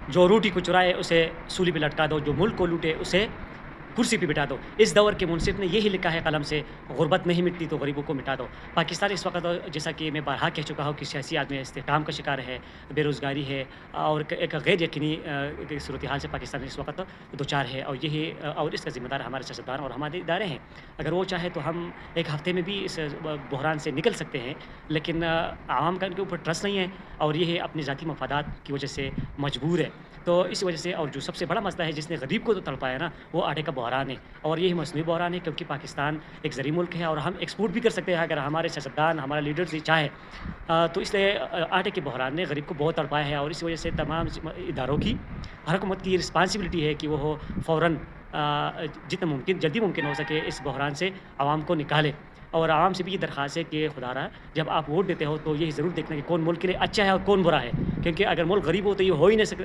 جو روٹی کو چرائے اسے سولی پہ لٹکا دو، جو ملک کو لوٹے اسے کرسی پہ بٹھا دو۔ اس دور کے منصف نے یہی لکھا ہے قلم سے، غربت نہیں مٹتی تو غریبوں کو مٹا دو۔ پاکستان اس وقت جیسا کہ میں بارہا کہہ چکا ہوں کہ سیاسی عدم استحکام کا شکار ہے، بے روزگاری ہے، اور ایک غیر یقینی صورتحال سے پاکستان اس وقت دوچار ہے، اور یہی اور اس کا ذمہ دار ہمارے سیاستدان اور ہمارے ادارے ہیں۔ اگر وہ چاہے تو ہم ایک ہفتے میں بھی اس بحران سے نکل سکتے ہیں، لیکن عوام کا ان کے اوپر ٹرسٹ نہیں ہے، اور یہ اپنے ذاتی مفادات کی وجہ سے مجبور ہے۔ تو اس وجہ سے، اور جو سب سے بڑا مسئلہ ہے جس نے غریب کو تو تڑپایا نا، وہ آٹے کا بحران ہے، اور یہی مصنوعی بحران ہے، کیونکہ پاکستان ایک زرعی ملک ہے اور ہم ایکسپورٹ بھی کر سکتے ہیں اگر ہمارے سیاستدان، ہمارے لیڈرز یہ چاہے۔ تو اس لیے آٹے کے بحران نے غریب کو بہت تڑپایا ہے، اور اس وجہ سے تمام اداروں کی، ہر حکومت کی یہ رسپانسبلٹی ہے کہ وہ فوراً جتنا ممکن جلدی ممکن ہو سکے اس بحران سے عوام کو نکالے۔ اور عوام سے بھی یہ درخواست ہے کہ خدا را جب آپ ووٹ دیتے ہو تو یہ ضرور دیکھنا کہ کون ملک کے لیے اچھا ہے اور کون برا ہے، کیونکہ اگر ملک غریب ہو تو یہ ہو ہی نہیں سکتا۔